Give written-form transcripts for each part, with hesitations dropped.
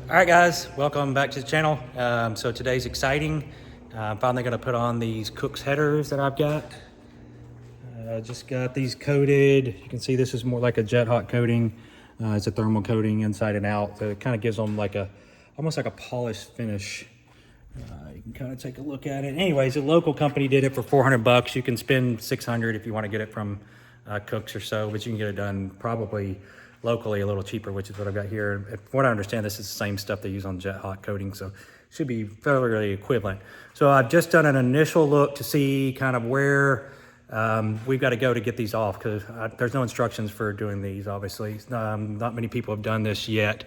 All right, guys, welcome back to the channel. So today's exciting. I'm finally going to put on these Kooks headers that I've got. Just got these coated. You can see this is more like a jet hot coating. It's a thermal coating inside and out. So it kind of gives them like almost like a polished finish. You can kind of take a look at it. Anyways, a local company did it for 400 bucks. You can spend 600 if you want to get it from Kooks or so, but you can get it done probably locally a little cheaper, which is what I've got here. From what I understand, this is the same stuff they use on jet hot coating, so it should be fairly equivalent. So I've just done an initial look to see kind of where we've got to go to get these off, because there's no instructions for doing these, obviously. Not many people have done this yet.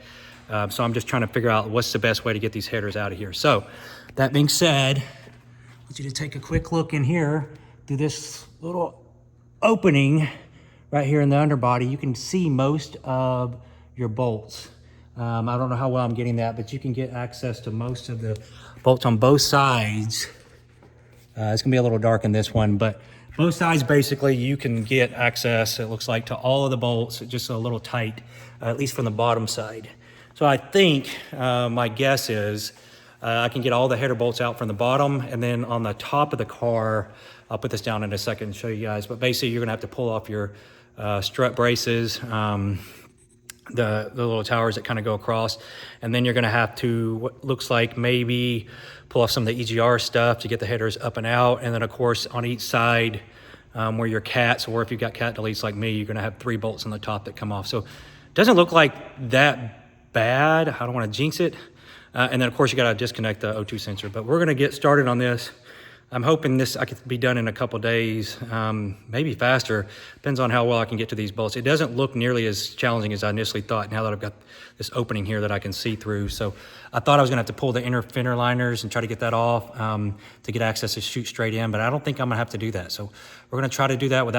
So I'm just trying to figure out what's the best way to get these headers out of here. So that being said, I want you to take a quick look in here through this little opening right here in the underbody. You can see most of your bolts. I don't know how well I'm getting that, but you can get access to most of the bolts on both sides. It's gonna be a little dark in this one, but both sides, basically, you can get access, it looks like, to all of the bolts, just a little tight, at least from the bottom side. So I think, my guess is, I can get all the header bolts out from the bottom, and then on the top of the car, I'll put this down in a second and show you guys, but basically you're gonna have to pull off your strut braces, the little towers that kind of go across, and then you're gonna have to, what looks like maybe pull off some of the EGR stuff to get the headers up and out, and then of course on each side where your cats, or if you've got cat deletes like me, you're gonna have 3 bolts on the top that come off. So it doesn't look like that bad. I don't want to jinx it. And then of course you got to disconnect the O2 sensor, but we're going to get started on this. I'm hoping this I could be done in a couple days, maybe faster. Depends on how well I can get to these bolts. It doesn't look nearly as challenging as I initially thought, now that I've got this opening here that I can see through. So I thought I was gonna have to pull the inner fender liners and try to get that off to get access to shoot straight in, but I don't think I'm gonna have to do that. So we're gonna try to do that with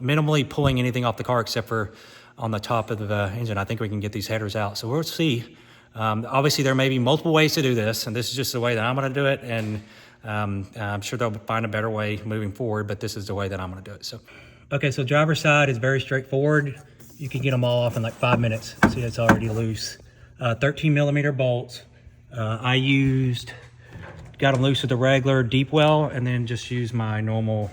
minimally pulling anything off the car except for on the top of the engine. I think we can get these headers out. So we'll see. Obviously there may be multiple ways to do this, and this is just the way that I'm gonna do it. And I'm sure they'll find a better way moving forward, but this is the way that I'm gonna do it. So, okay, so driver's side is very straightforward. You can get them all off in like 5 minutes. See, it's already loose. 13 millimeter bolts. I got them loose with the regular deep well, and then just use my normal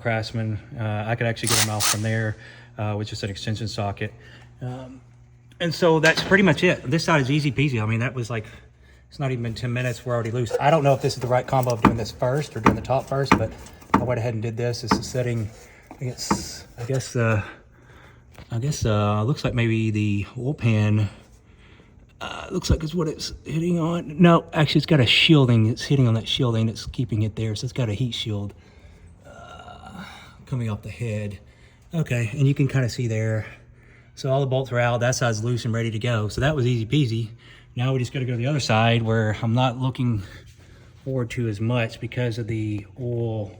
Craftsman. I could actually get them off from there, with just an extension socket. And so that's pretty much it. This side is easy peasy. I mean, that was like, it's not even been 10 minutes, we're already loose. I don't know if this is the right combo of doing this first or doing the top first, but I went ahead and did this. This is setting, I guess looks like maybe the oil pan, looks like it's what it's hitting on. No, actually it's got a shielding. It's hitting on that shielding that's keeping it there. So it's got a heat shield coming off the head. Okay, and you can kind of see there. So all the bolts are out, that side's loose and ready to go. So that was easy peasy. Now we just got to go to the other side, where I'm not looking forward to as much because of the oil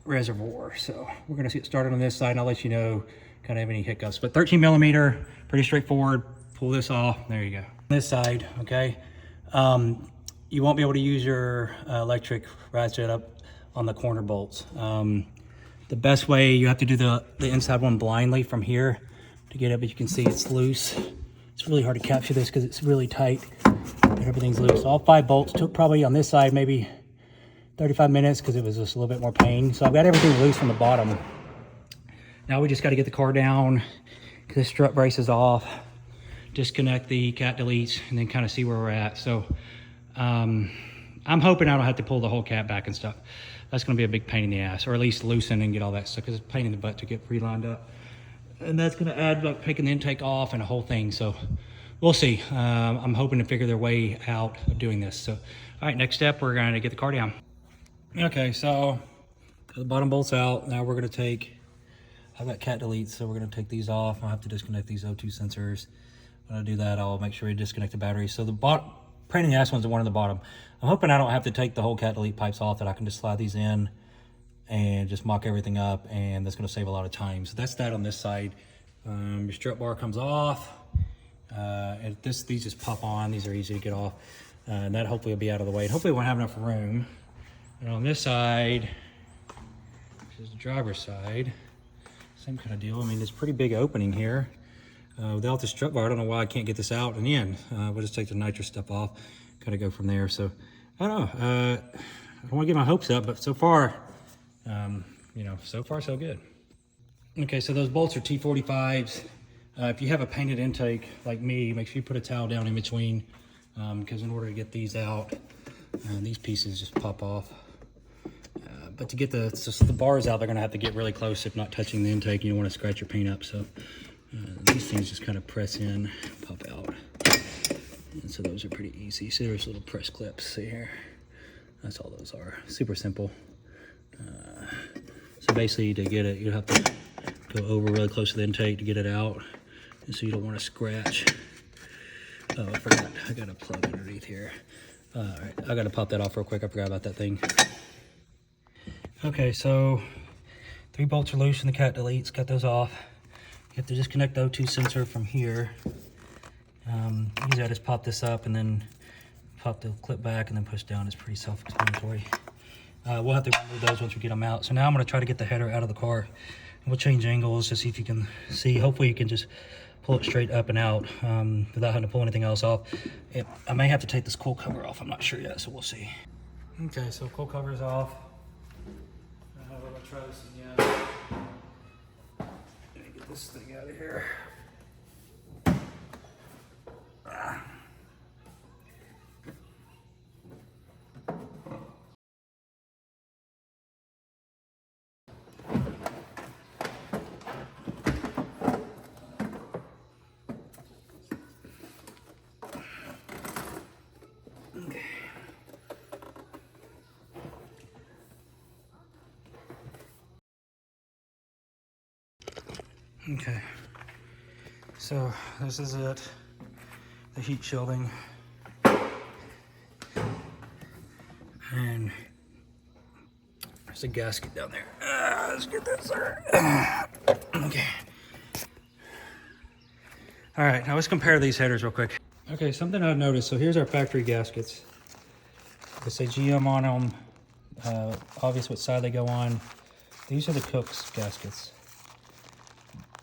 reservoir. So we're going to get started on this side, and I'll let you know kind of have any hiccups. But 13 millimeter, pretty straightforward. Pull this off. There you go. This side, okay. You won't be able to use your electric ratchet up on the corner bolts. The best way, you have to do the inside one blindly from here to get it, but you can see it's loose. It's really hard to capture this because it's really tight and everything's loose. All 5 bolts took probably on this side maybe 35 minutes because it was just a little bit more pain. So I've got everything loose from the bottom. Now we just got to get the car down, get the strut braces off, disconnect the cat deletes, and then kind of see where we're at. So I'm hoping I don't have to pull the whole cat back and stuff. That's going to be a big pain in the ass, or at least loosen and get all that stuff, because it's a pain in the butt to get re-lined up. And that's going to add like taking the intake off and a whole thing. So we'll see. I'm hoping to figure their way out of doing this. So, all right, next step, we're going to get the car down. Okay, so the bottom bolt's out. Now we're going to take, I've got cat deletes, so we're going to take these off. I'll have to disconnect these O2 sensors. When I do that, I'll make sure we disconnect the battery. So the pain in the ass one's the one on the bottom. I'm hoping I don't have to take the whole cat delete pipes off, that I can just slide these in and just mock everything up, and that's going to save a lot of time. So that's that on this side. Your strut bar comes off, and these just pop on. These are easy to get off, and that hopefully will be out of the way. And hopefully we won't have enough room. And on this side, which is the driver's side, same kind of deal. I mean, there's a pretty big opening here. without the strut bar, I don't know why I can't get this out and in. We'll just take the nitrous stuff off, kind of go from there. So I don't know. I don't want to get my hopes up, but so far, you know, so far so good. Okay, so those bolts are T45s. If you have a painted intake like me, make sure you put a towel down in between, because in order to get these out, these pieces just pop off. But to get the bars out, they're gonna have to get really close, if not touching the intake. You don't wanna scratch your paint up. So these things just kind of press in, pop out. And so those are pretty easy. See, there's little press clips, see here? That's all those are, super simple. So basically to get it, you have to go over really close to the intake to get it out. And so you don't wanna scratch. Oh, I forgot, I got a plug underneath here. All right, I gotta pop that off real quick. I forgot about that thing. Okay, so 3 bolts are loose and the cat deletes. Cut those off. You have to disconnect the O2 sensor from here. Usually I just pop this up and then pop the clip back and then push down. It's pretty self-explanatory. We'll have to remove those once we get them out. So now I'm gonna try to get the header out of the car. And we'll change angles to see if you can see. Hopefully you can just pull it straight up and out without having to pull anything else off. I may have to take this coil cover off. I'm not sure yet, so we'll see. Okay, so coil cover is off. We're gonna try this again. Let me get this thing out of here. Okay, so this is it, the heat shielding, and there's a gasket down there. Let's get this there. Okay. All right, now let's compare these headers real quick. Okay, something I've noticed, so here's our factory gaskets. They say GM on them, obvious what side they go on. These are the Kooks gaskets.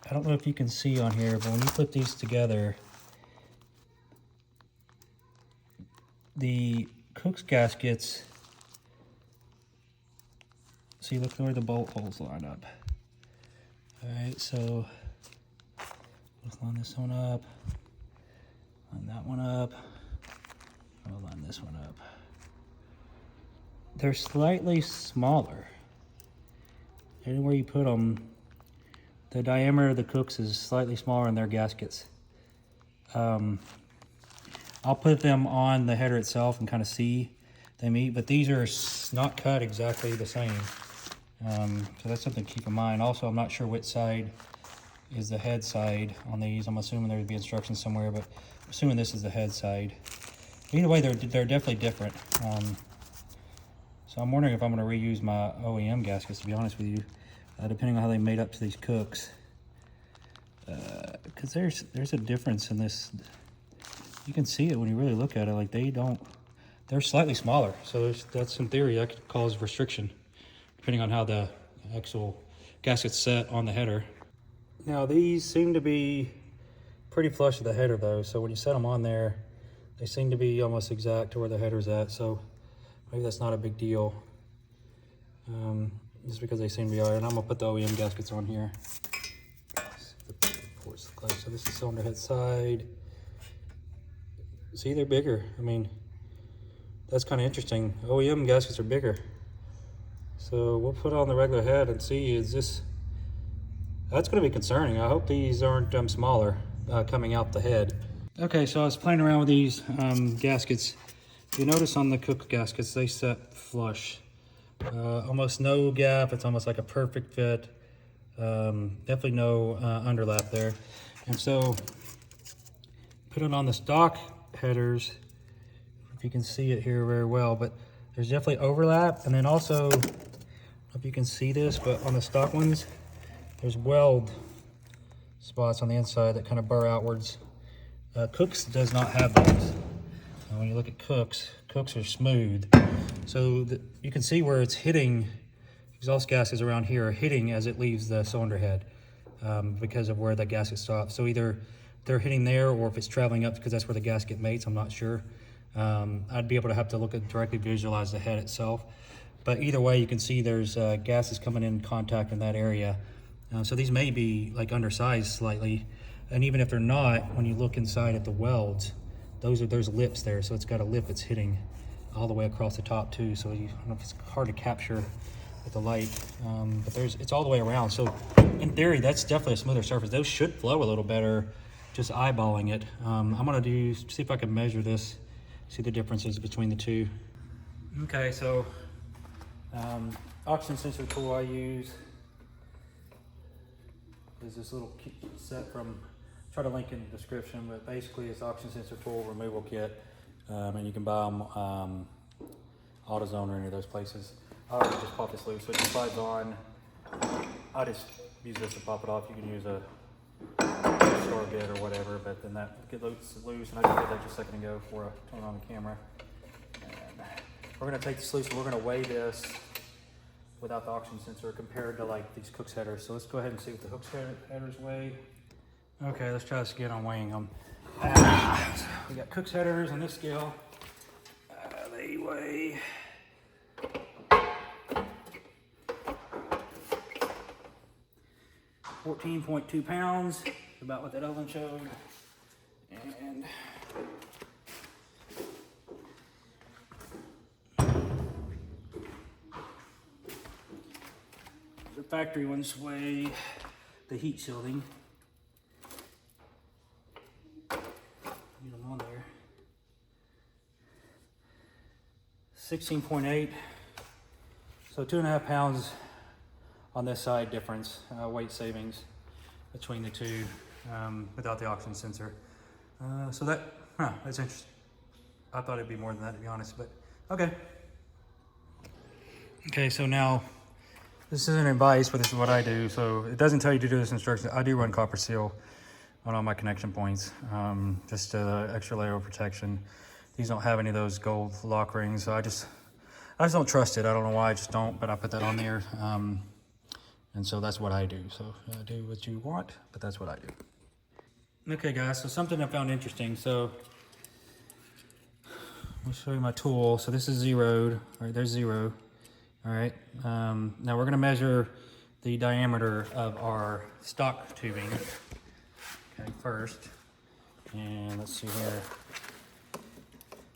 I don't know if you can see on here, but when you put these together, the Kooks gaskets, see, look where the bolt holes line up. All right, so let's line this one up, line that one up, I'll line this one up. They're slightly smaller. Anywhere you put them, the diameter of the Kooks is slightly smaller in their gaskets. I'll put them on the header itself and kind of see them meet, but these are not cut exactly the same. So that's something to keep in mind. Also, I'm not sure which side is the head side on these. I'm assuming there would be instructions somewhere, but I'm assuming this is the head side. Either way, they're definitely different. So I'm wondering if I'm gonna reuse my OEM gaskets, to be honest with you. Depending on how they made up to these Kooks, because there's a difference in this. You can see it when you really look at it. Like they're slightly smaller. So that's in theory that could cause restriction, depending on how the actual gasket's set on the header. Now these seem to be pretty flush with the header though. So when you set them on there, they seem to be almost exact to where the header's at. So maybe that's not a big deal. Just because they seem to be all right. And I'm gonna put the OEM gaskets on here. So this is cylinder head side. See, they're bigger. I mean, that's kind of interesting. OEM gaskets are bigger. So we'll put on the regular head and see, that's gonna be concerning. I hope these aren't smaller coming out the head. Okay, so I was playing around with these gaskets. You notice on the Kooks gaskets, they set flush. Almost no gap. It's almost like a perfect fit. Definitely no underlap there. And so put it on the stock headers, if you can see it here very well, but there's definitely overlap. And then also, I don't know if you can see this, but on the stock ones, there's weld spots on the inside that kind of burr outwards. Kooks does not have those. When you look at Kooks are smooth. So you can see where it's hitting, exhaust gaskets around here are hitting as it leaves the cylinder head because of where the gasket stops. So either they're hitting there or if it's traveling up because that's where the gasket mates. I'm not sure. I'd be able to have to look at directly visualize the head itself. But either way, you can see there's gases coming in contact in that area. So these may be like undersized slightly. And even if they're not, when you look inside at the welds, there's lips there. So it's got a lip that's hitting all the way across the top too. So I don't know if it's hard to capture with the light, but it's all the way around. So in theory, that's definitely a smoother surface. Those should flow a little better just eyeballing it. I'm gonna see if I can measure this, see the differences between the two. Okay, so oxygen sensor tool I use is this little set from, try to link in the description, but basically it's oxygen sensor tool removal kit, and you can buy them AutoZone or any of those places. I already just pop this loose, so it just slides on. I just use this to pop it off. You can use a store bit or whatever, but then that gets loose, and I just did that just a second ago before I turned on the camera. And we're gonna take this loose and we're gonna weigh this without the oxygen sensor compared to like these Kooks headers. So let's go ahead and see what the Kooks headers weigh. Okay, let's try this again on weighing them. We got Kooks headers on this scale. They weigh 14.2 pounds, about what that other one showed. And the factory ones weigh the heat shielding. Get them on there. 16.8, so 2.5 pounds on this side difference, weight savings between the two without the oxygen sensor. So that's interesting. I thought it'd be more than that, to be honest, but okay. Okay, so now this isn't advice, but this is what I do. So it doesn't tell you to do this instruction. I do run copper seal on all my connection points, just extra layer of protection. These don't have any of those gold lock rings, so I just don't trust it. I don't know why, I just don't, but I put that on there. And so that's what I do. So do what you want, but that's what I do. Okay guys, so something I found interesting. So I'll show you my tool. So this is zeroed, all right, there's 0. All right, now we're gonna measure the diameter of our stock tubing, okay, first. And let's see here.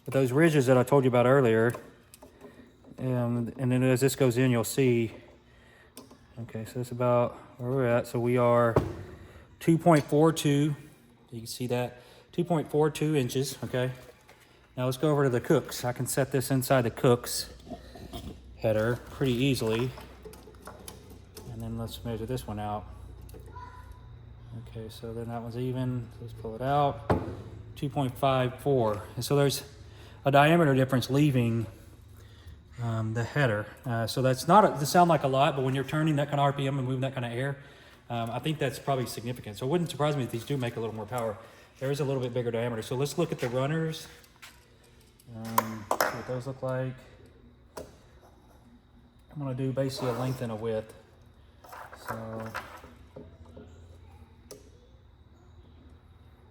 But those ridges that I told you about earlier, and then as this goes in, you'll see, okay, so that's about where we're at. So we are 2.42, you can see that, 2.42 inches, okay? Now let's go over to the Kooks. I can set this inside the Kooks header pretty easily. And then let's measure this one out. Okay, so then that one's even, let's pull it out, 2.54. And so there's a diameter difference leaving the header. So that's not, to sound like a lot, but when you're turning that kind of RPM and moving that kind of air, I think that's probably significant. So it wouldn't surprise me if these do make a little more power. There is a little bit bigger diameter. So let's look at the runners. See what those look like. I'm gonna do basically a length and a width. So,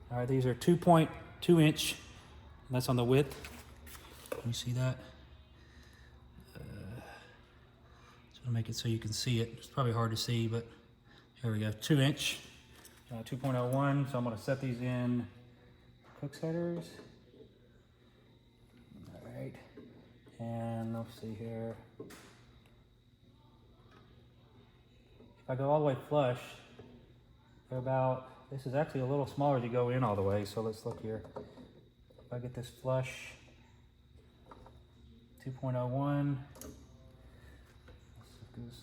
all right, these are 2.2 inch. That's on the width. Can you see that? So make it so you can see it. It's probably hard to see, but here we go. 2 inch, 2.01. So I'm gonna set these in Kooks headers. All right, and let's see here. If I go all the way flush, they're about, this is actually a little smaller to go in all the way, so let's look here. If I get this flush, 2.01, let's do the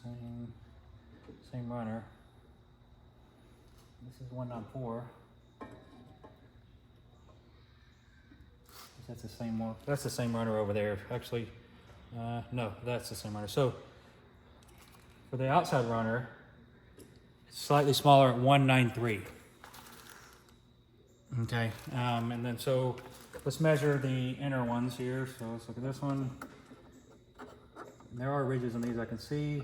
same runner. This is 194. That's the same one. That's the same runner over there. Actually, no, that's the same runner. So for the outside runner, it's slightly smaller at 193. Okay, and then so let's measure the inner ones here. So let's look at this one. And there are ridges on these I can see.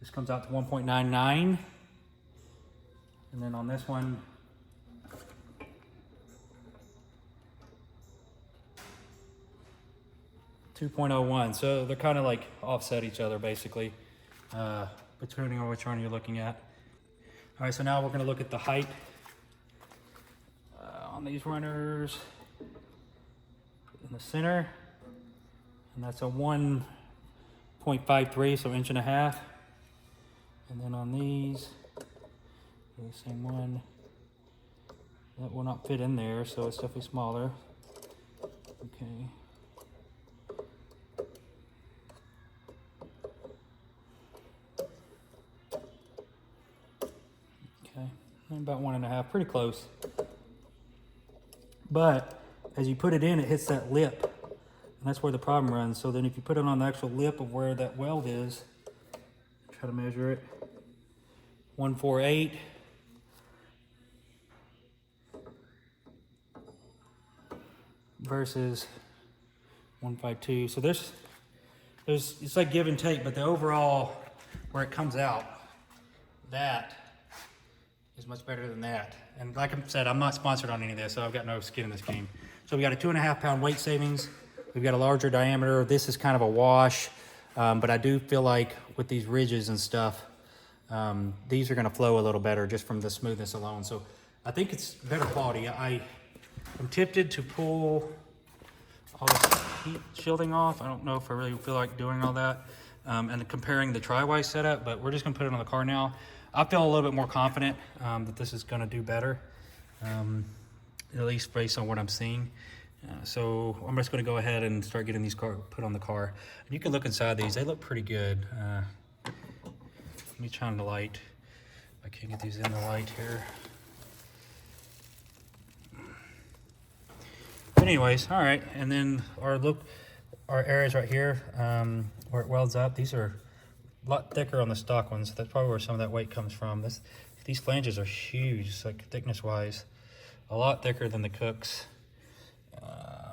This comes out to 1.99. And then on this one, 2.01. So they're kind of like offset each other basically, depending on which one you're looking at. All right, so now we're gonna look at the height on these runners in the center. And that's a 1.53, so 1.5 inches. And then on these, the same one. That will not fit in there, so it's definitely smaller. Okay. Okay, about 1.5, pretty close. But as you put it in, it hits that lip, and that's where the problem runs. So then if you put it on the actual lip of where that weld is, try to measure it, 148. Versus 152. So there's it's like give and take, but the overall where it comes out, that is much better than that. And like I said, I'm not sponsored on any of this, so I've got no skin in this game. So we got a 2.5 pound weight savings. We've got a larger diameter. This is kind of a wash, but I do feel like with these ridges and stuff, these are gonna flow a little better just from the smoothness alone. So I think it's better quality. I'm tempted to pull all this heat shielding off. I don't know if I really feel like doing all that and comparing the tri-wise setup, but we're just gonna put it on the car now. I feel a little bit more confident that this is gonna do better, at least based on what I'm seeing. So I'm just gonna go ahead and start getting these put on the car. And you can look inside these, they look pretty good. Let me shine the light. I can't get these in the light here. But anyways, all right, and then our areas right here where it welds up, these are a lot thicker on the stock ones. That's probably where some of that weight comes from. These flanges are huge, like thickness wise, a lot thicker than the Kooks,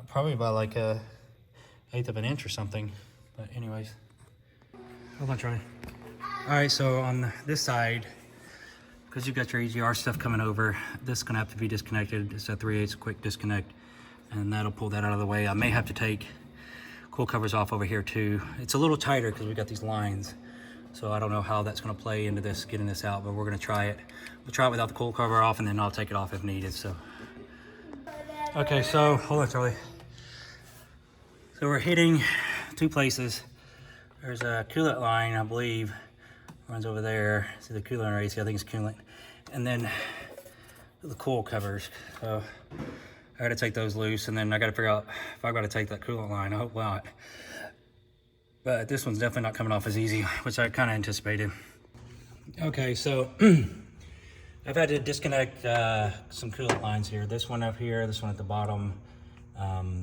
probably by like 1/8 of an inch or something. But anyways, hold on, Charlie. All right, so on this side, because you've got your EGR stuff coming over, this is gonna have to be disconnected. It's a 3/8 quick disconnect, and that'll pull that out of the way. I may have to take cool covers off over here too. It's a little tighter because we've got these lines, so I don't know how that's gonna play into this, getting this out, but we're gonna try it. We'll try it without the cool cover off, and then I'll take it off if needed. So, okay, so hold on, Charlie. So we're hitting two places. There's a coolant line, I believe, runs over there. See the coolant or AC, I think it's coolant. And then the cool covers. So I gotta take those loose, and then I gotta figure out if I gotta take that coolant line. I hope not. But this one's definitely not coming off as easy, which I kind of anticipated. Okay, so I've had to disconnect some coolant lines here. This one up here, this one at the bottom.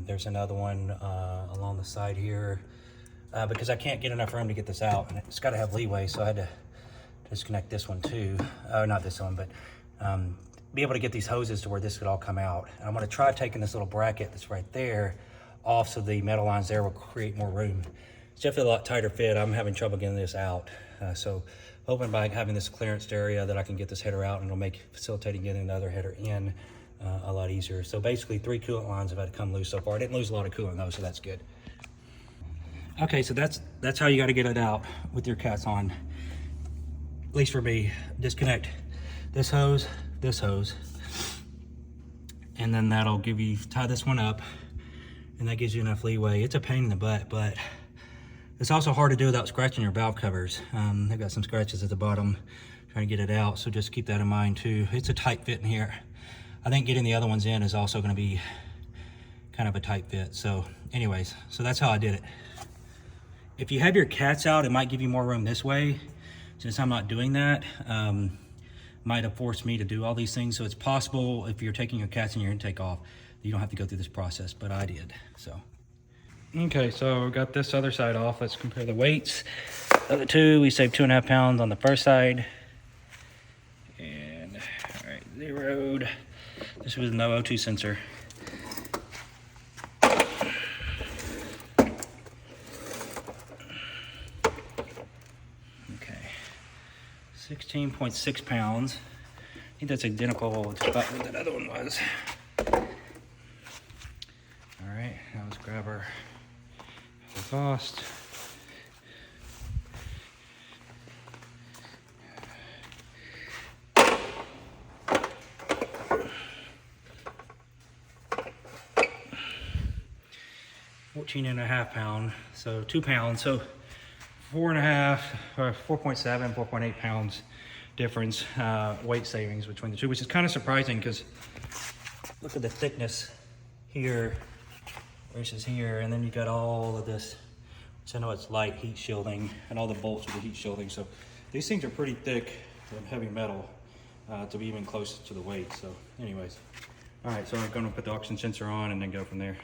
There's another one along the side here because I can't get enough room to get this out, and it's gotta have leeway, so I had to disconnect this one too. Not this one, but be able to get these hoses to where this could all come out. And I'm gonna try taking this little bracket that's right there off so the metal lines there will create more room. It's definitely a lot tighter fit. I'm having trouble getting this out. So hoping by having this clearanced area that I can get this header out, and it'll make facilitating getting the other header in a lot easier. So basically 3 coolant lines have had to come loose so far. I didn't lose a lot of coolant though, so that's good. Okay, so that's how you gotta get it out with your cats on. At least for me, disconnect this hose, and then that'll give you, tie this one up, and that gives you enough leeway. It's a pain in the butt, but it's also hard to do without scratching your valve covers. They've got some scratches at the bottom trying to get it out, so just keep that in mind too. It's a tight fit in here. I think getting the other ones in is also gonna be kind of a tight fit. So anyways, so that's how I did it. If you have your cats out, it might give you more room this way. Since I'm not doing that, might have forced me to do all these things. So it's possible if you're taking your cats and your intake off, you don't have to go through this process, but I did, so. Okay, so we got this other side off. Let's compare the weights of the two. We saved 2.5 pounds on the first side. And, all right, zeroed. This was no O2 sensor. Okay, 16.6 pounds. I think that's identical to about what that other one was. All right, now let's grab our cost. £14.5, so 2 pounds, so 4.5 or 4.7, 4.8 pounds difference, weight savings between the two, which is kind of surprising because look at the thickness here versus here, and then you got all of this, which I know it's light heat shielding, and all the bolts with the heat shielding. So these things are pretty thick and heavy metal to be even close to the weight. So anyways, all right, so I'm going to put the oxygen sensor on and then go from there.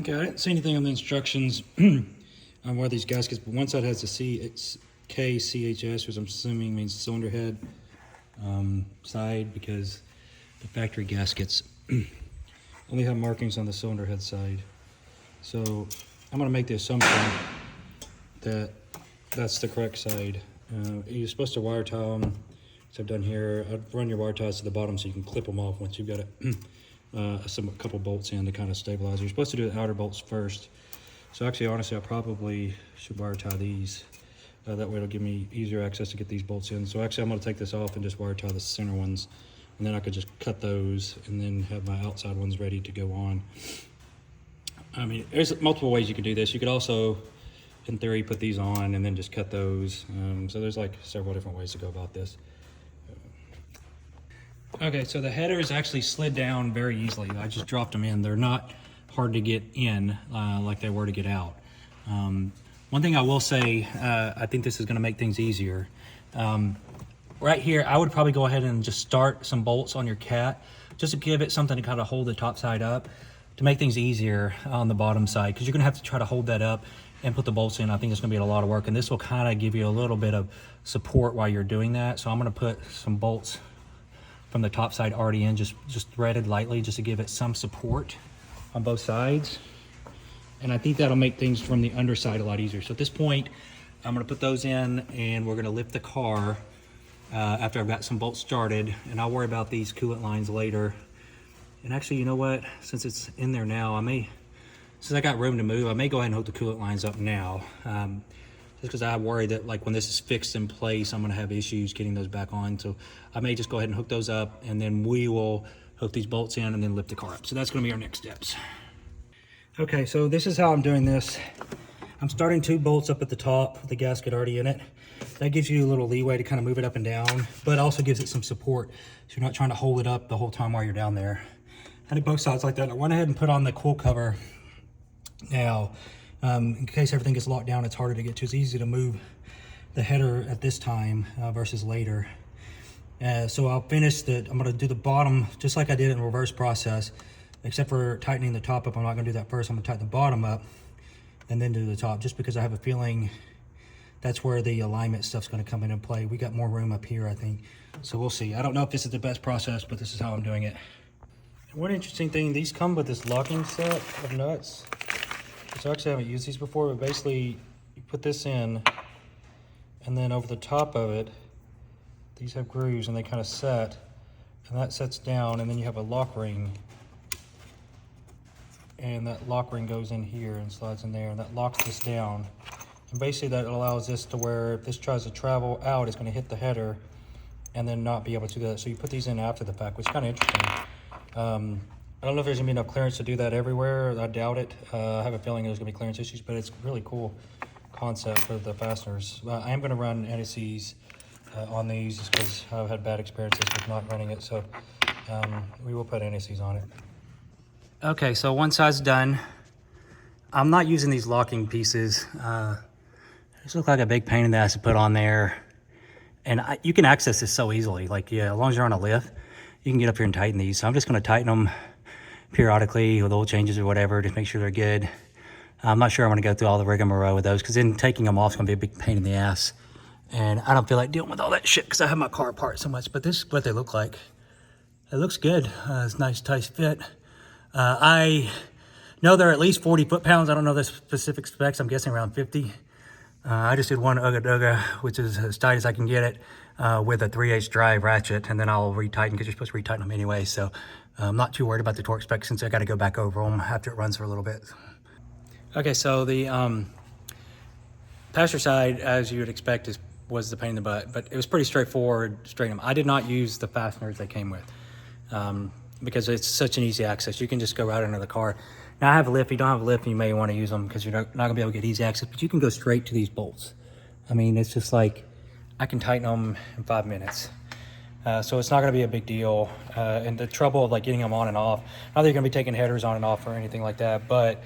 Okay, I didn't see anything on the instructions on where these gaskets, but one side has the KCHS, which I'm assuming means cylinder head side, because the factory gaskets only have markings on the cylinder head side. So I'm going to make the assumption that that's the correct side. You're supposed to wire tie them, which I've done here. I'd run your wire ties to the bottom so you can clip them off once you've got a couple bolts in to kind of stabilize. You're supposed to do the outer bolts first. So actually, honestly, I probably should wire tie these. That way it'll give me easier access to get these bolts in. So actually I'm going to take this off and just wire tie the center ones. And then I could just cut those and then have my outside ones ready to go on. I mean, there's multiple ways you could do this. You could also, in theory, put these on and then just cut those. So there's like several different ways to go about this. Okay, so the headers actually slid down very easily. I just dropped them in. They're not hard to get in like they were to get out. One thing I will say, I think this is going to make things easier. Right here, I would probably go ahead and just start some bolts on your cat, just to give it something to kind of hold the top side up, to make things easier on the bottom side, because you're going to have to try to hold that up and put the bolts in. I think it's going to be a lot of work, and this will kind of give you a little bit of support while you're doing that. So I'm going to put some bolts from the top side already in, just threaded lightly, just to give it some support on both sides. And I think that'll make things from the underside a lot easier. So at this point, I'm going to put those in, and we're going to lift the car after I've got some bolts started, and I'll worry about these coolant lines later. And actually, you know what? Since it's in there now, since I got room to move, I may go ahead and hook the coolant lines up now. Just because I worry that like when this is fixed in place, I'm going to have issues getting those back on. So I may just go ahead and hook those up, and then we will hook these bolts in and then lift the car up. So that's going to be our next steps. Okay, so this is how I'm doing this. I'm starting 2 bolts up at the top with the gasket already in it. That gives you a little leeway to kind of move it up and down, but also gives it some support, so you're not trying to hold it up the whole time while you're down there. I did both sides like that. I went ahead and put on the coil cover now. In case everything gets locked down, it's harder to get to. It's easy to move the header at this time versus later. So I'll finish that. I'm going to do the bottom just like I did in reverse process, except for tightening the top up. I'm not going to do that first. I'm going to tighten the bottom up and then do the top, just because I have a feeling that's where the alignment stuff's going to come into play. We got more room up here, I think. So we'll see. I don't know if this is the best process, but this is how I'm doing it. One interesting thing, these come with this locking set of nuts. So actually I haven't used these before, but basically you put this in, and then over the top of it, these have grooves and they kind of set, and that sets down, and then you have a lock ring. And that lock ring goes in here and slides in there, and that locks this down. And basically that allows this to where if this tries to travel out, it's going to hit the header and then not be able to do that. So you put these in after the fact, which is kind of interesting. I don't know if there's going to be enough clearance to do that everywhere. I doubt it. I have a feeling there's going to be clearance issues, but it's a really cool concept for the fasteners. I am going to run NSCs on these just because I've had bad experiences with not running it. So we will put NSCs on it. Okay, so one side's done. I'm not using these locking pieces. These look like a big pain in the ass to put on there. And you can access this so easily. Like, yeah, as long as you're on a lift, you can get up here and tighten these. So I'm just gonna tighten them periodically with oil changes or whatever, just make sure they're good. I'm not sure I'm gonna go through all the rigmarole with those, because then taking them off is gonna be a big pain in the ass. And I don't feel like dealing with all that shit because I have my car apart so much, but this is what they look like. It looks good. It's a nice, tight fit. I know they're at least 40 foot-pounds. I don't know the specific specs. I'm guessing around 50. I just did one Ugga, which is as tight as I can get it, with a 3/8 drive ratchet, and then I'll retighten, because you're supposed to retighten them anyway. So I'm not too worried about the torque specs, since I got to go back over them after it runs for a little bit. Okay, so the Passenger side, as you would expect, was the pain in the butt, but it was pretty straightforward, straighten them. I did not use the fasteners they came with because it's such an easy access. You can just go right under the car. Now I have a lift. If you don't have a lift, you may want to use them because you're not gonna be able to get easy access, but you can go straight to these bolts. I mean, it's just like, I can tighten them in 5 minutes. So it's not gonna be a big deal. And the trouble of like getting them on and off, not that you're gonna be taking headers on and off or anything like that, but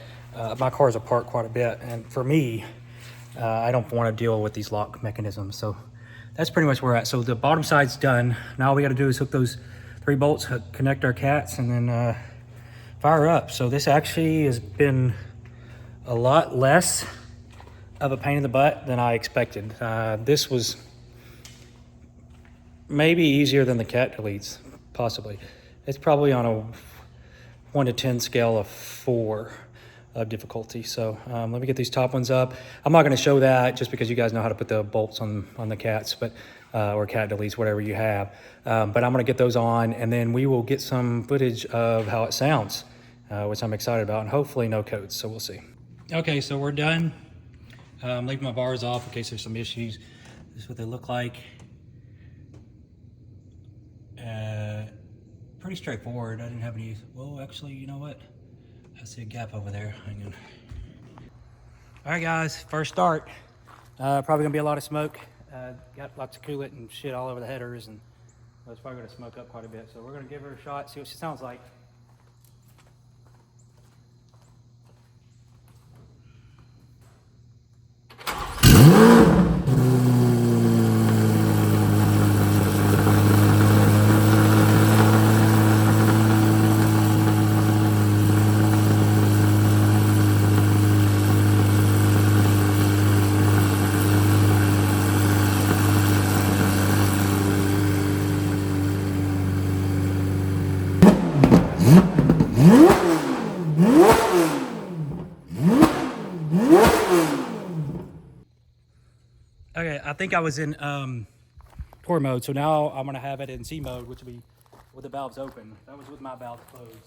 my car is apart quite a bit. And for me, I don't want to deal with these lock mechanisms. So that's pretty much where we're at. So the bottom side's done. Now all we got to do is hook those 3 bolts, connect our cats, and then fire up. So this actually has been a lot less of a pain in the butt than I expected. This was maybe easier than the cat deletes, possibly. It's probably on a 1 to 10 scale of 4 of difficulty. So let me get these top ones up. I'm not going to show that just because you guys know how to put the bolts on the cats, but or cat deletes, whatever you have. But I'm going to get those on, and then we will get some footage of how it sounds, which I'm excited about, and hopefully no codes. So we'll see. Okay, so we're done. I'm leaving my bars off in case there's some issues. This is what they look like. Pretty straightforward. I didn't have any. Well, actually, you know what? I see a gap over there. Hang on. All right, guys, first start. Probably gonna be a lot of smoke. Got lots of coolant and shit all over the headers, and it's probably gonna smoke up quite a bit. So we're gonna give her a shot, see what she sounds like. Okay, I think I was in tour mode, so now I'm gonna have it in Z mode, which will be with the valves open. That was with my valves closed.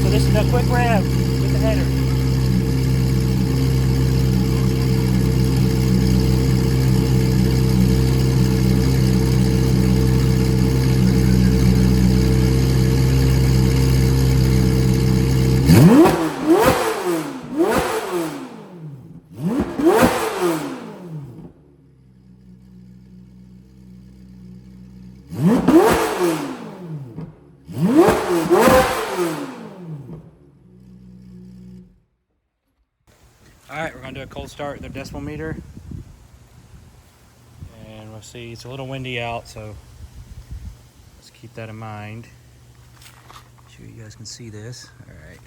This is a quick rev with the header. All right, we're gonna do a cold start with the decimal meter. And we'll see, it's a little windy out, so let's keep that in mind. Make sure you guys can see this. All right.